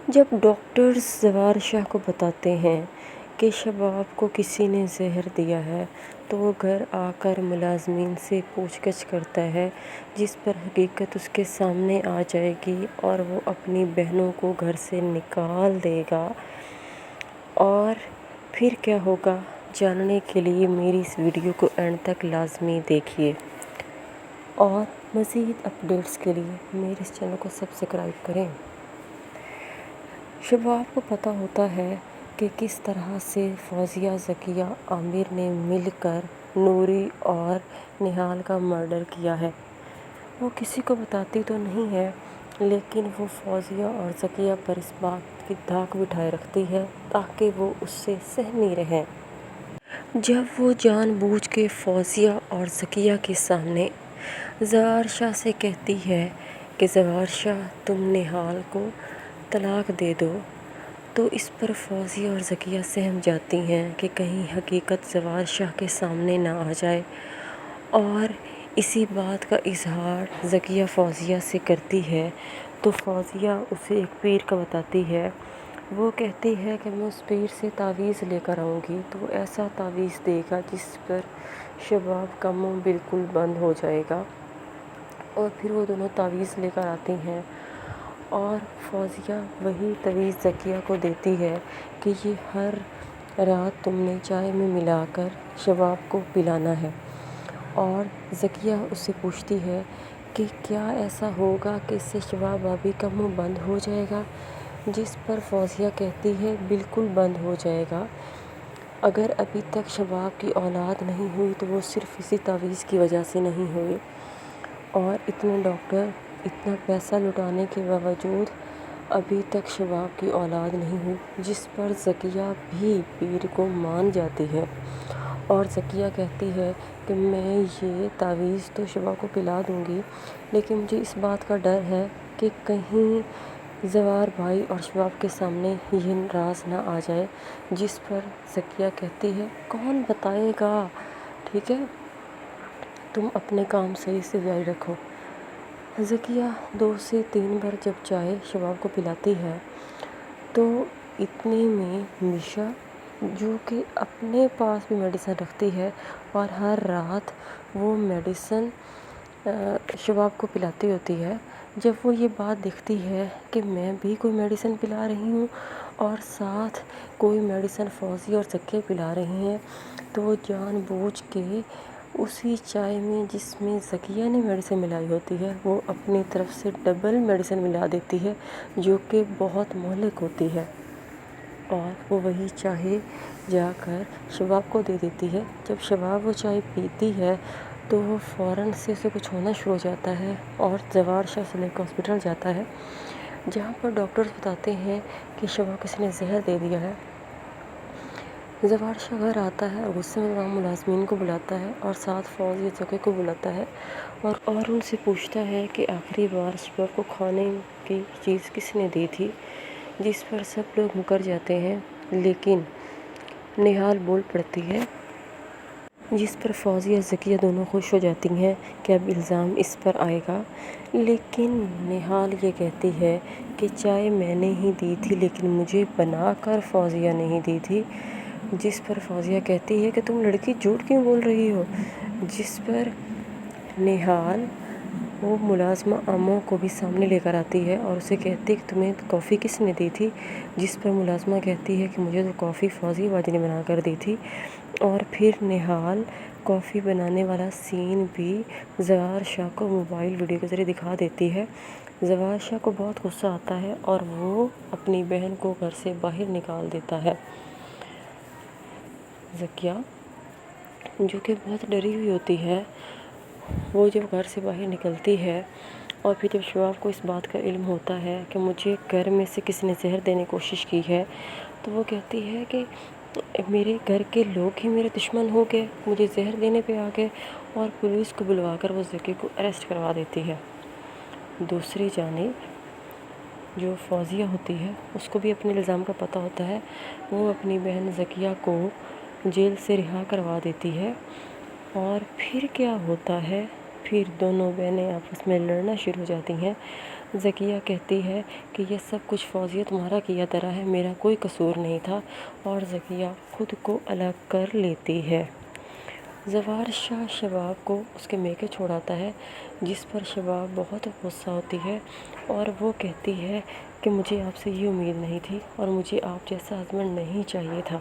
جب ڈاکٹرز زوار شاہ کو بتاتے ہیں کہ شباب کو کسی نے زہر دیا ہے تو وہ گھر آ کر ملازمین سے پوچھ گچھ کرتا ہے، جس پر حقیقت اس کے سامنے آ جائے گی اور وہ اپنی بہنوں کو گھر سے نکال دے گا۔ اور پھر کیا ہوگا، جاننے کے لیے میری اس ویڈیو کو اینڈ تک لازمی دیکھیے، اور مزید اپڈیٹس کے لیے میرے اس چینل کو سبسکرائب کریں۔ شباب کو پتہ ہوتا ہے کہ کس طرح سے فوزیہ، ذکیہ، عامر نے مل کر نوری اور نہال کا مرڈر کیا ہے۔ وہ کسی کو بتاتی تو نہیں ہے، لیکن وہ فوزیہ اور ذکیہ پر اس بات کی دھاک بٹھائے رکھتی ہے تاکہ وہ اس سے سہمی رہیں۔ جب وہ جان بوجھ کے فوزیہ اور ذکیہ کے سامنے زوار شاہ سے کہتی ہے کہ زوار شاہ تم نہال کو طلاق دے دو، تو اس پر فوزیہ اور ذکیہ سہم جاتی ہیں کہ کہیں حقیقت زوار شاہ کے سامنے نہ آ جائے، اور اسی بات کا اظہار ذکیہ فوزیہ سے کرتی ہے تو فوزیہ اسے ایک پیر کا بتاتی ہے۔ وہ کہتی ہے کہ میں اس پیر سے تعویذ لے کر آؤں گی تو وہ ایسا تعویذ دے گا جس پر شباب کا منہ بالکل بند ہو جائے گا، اور پھر وہ دونوں تعویذ لے کر آتی ہیں، اور فوزیہ وہی تعویذ ذکیہ کو دیتی ہے کہ یہ ہر رات تم نے چائے میں ملا کر شباب کو پلانا ہے۔ اور ذکیہ اس سے پوچھتی ہے کہ کیا ایسا ہوگا کہ اس سے شباب بھابھی کا منہ بند ہو جائے گا، جس پر فوزیہ کہتی ہے بالکل بند ہو جائے گا۔ اگر ابھی تک شباب کی اولاد نہیں ہوئی تو وہ صرف اسی تعویذ کی وجہ سے نہیں ہوئی، اور اتنے ڈاکٹر، اتنا پیسہ لٹانے کے باوجود ابھی تک شباب کی اولاد نہیں ہوئی، جس پر ذکیہ بھی پیر کو مان جاتی ہے، اور ذکیہ کہتی ہے کہ میں یہ تعویذ تو شباب کو پلا دوں گی، لیکن مجھے اس بات کا ڈر ہے کہ کہیں زوار بھائی اور شباب کے سامنے یہ راز نہ آ جائے، جس پر ذکیہ کہتی ہے کون بتائے گا، ٹھیک ہے، تم اپنے کام صحیح سے جاری رکھو۔ ذکیہ 2 سے 3 بار جب چائے شباب کو پلاتی ہے تو اتنے میں میشا، جو کہ اپنے پاس بھی میڈیسن رکھتی ہے اور ہر رات وہ میڈیسن شباب کو پلاتی ہوتی ہے، جب وہ یہ بات دیکھتی ہے کہ میں بھی کوئی میڈیسن پلا رہی ہوں اور ساتھ کوئی میڈیسن فوزیہ اور ذکیہ پلا رہی ہیں، تو وہ جان بوجھ کے اسی چائے میں جس میں ذکیہ نے میڈیسن ملائی ہوتی ہے وہ اپنی طرف سے ڈبل میڈیسن ملا دیتی ہے، جو کہ بہت مہلک ہوتی ہے، اور وہ وہی چائے جا کر شباب کو دے دیتی ہے۔ جب شباب وہ چائے پیتی ہے تو وہ فوراً سے اسے کچھ ہونا شروع ہو جاتا ہے اور زوار شاہ سے لے کر ہاسپٹل جاتا ہے، جہاں پر ڈاکٹرز بتاتے ہیں کہ شباب کسی نے زہر دے دیا ہے۔ زوار شاہ گھر آتا ہے اور غصے میں تمام ملازمین کو بلاتا ہے اور ساتھ فوزیہ ذکیہ کو بلاتا ہے، اور ان سے پوچھتا ہے کہ آخری بار شباب کو کھانے کی چیز کس نے دی تھی، جس پر سب لوگ مکر جاتے ہیں، لیکن نہال بول پڑتی ہے، جس پر فوزیہ ذکیہ دونوں خوش ہو جاتی ہیں کہ اب الزام اس پر آئے گا، لیکن نہال یہ کہتی ہے کہ چائے میں نے ہی دی تھی لیکن مجھے بنا کر فوزیہ نے ہی دی تھی، جس پر فوزیہ کہتی ہے کہ تم لڑکی جھوٹ کیوں بول رہی ہو، جس پر نہال وہ ملازمہ اموں کو بھی سامنے لے کر آتی ہے اور اسے کہتی ہے کہ تمہیں کافی کس نے دی تھی، جس پر ملازمہ کہتی ہے کہ مجھے تو کافی فوزیہ باجی نے بنا کر دی تھی، اور پھر نہال کافی بنانے والا سین بھی زوار شاہ کو موبائل ویڈیو کے ذریعے دکھا دیتی ہے۔ زوار شاہ کو بہت غصہ آتا ہے اور وہ اپنی بہن کو گھر سے باہر نکال دیتا ہے۔ ذکیہ، جو کہ بہت ڈری ہوئی ہوتی ہے، وہ جب گھر سے باہر نکلتی ہے اور پھر جب شباب کو اس بات کا علم ہوتا ہے کہ مجھے گھر میں سے کسی نے زہر دینے کی کوشش کی ہے، تو وہ کہتی ہے کہ میرے گھر کے لوگ ہی میرے دشمن ہو گئے، مجھے زہر دینے پہ آ گئے، اور پولیس کو بلوا کر وہ ذکیہ کو اریسٹ کروا دیتی ہے۔ دوسری جانب جو فوزیہ ہوتی ہے اس کو بھی اپنے الزام کا پتہ ہوتا ہے، وہ اپنی بہن ذکیہ کو جیل سے رہا کروا دیتی ہے، اور پھر کیا ہوتا ہے، پھر دونوں بہنیں آپس میں لڑنا شروع ہو جاتی ہیں۔ ذکیہ کہتی ہے کہ یہ سب کچھ فوزیہ تمہارا کیا طرح ہے، میرا کوئی قصور نہیں تھا، اور ذکیہ خود کو الگ کر لیتی ہے۔ زوار شاہ شباب کو اس کے میکے چھوڑاتا ہے، جس پر شباب بہت غصہ ہوتی ہے اور وہ کہتی ہے کہ مجھے آپ سے یہ امید نہیں تھی اور مجھے آپ جیسا ہسبینڈ نہیں چاہیے تھا۔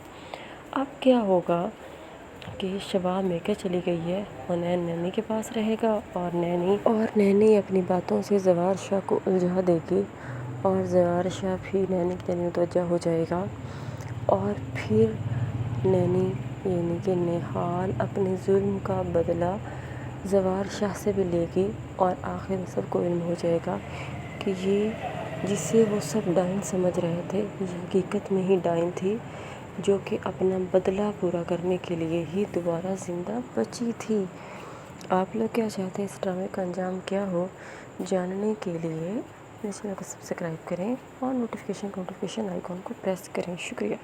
اب کیا ہوگا کہ شباب میکے چلی گئی ہے، انہیں نینی کے پاس رہے گا اور نینی اپنی باتوں سے زوار شاہ کو الجھا دے گی اور زوار شاہ بھی نینی کی طرف متوجہ ہو جائے گا، اور پھر نینی یعنی کہ نہال اپنے ظلم کا بدلہ زوار شاہ سے بھی لے گی، اور آخر سب کو علم ہو جائے گا کہ یہ جسے وہ سب ڈائن سمجھ رہے تھے یہ حقیقت میں ہی ڈائن تھی، جو کہ اپنا بدلہ پورا کرنے کے لیے ہی دوبارہ زندہ بچی تھی۔ آپ لوگ کیا چاہتے ہیں اس ڈرامے کا انجام کیا ہو؟ جاننے کے لیے اس چینل کو سبسکرائب کریں اور نوٹیفیکیشن آئیکن کو پریس کریں۔ شکریہ۔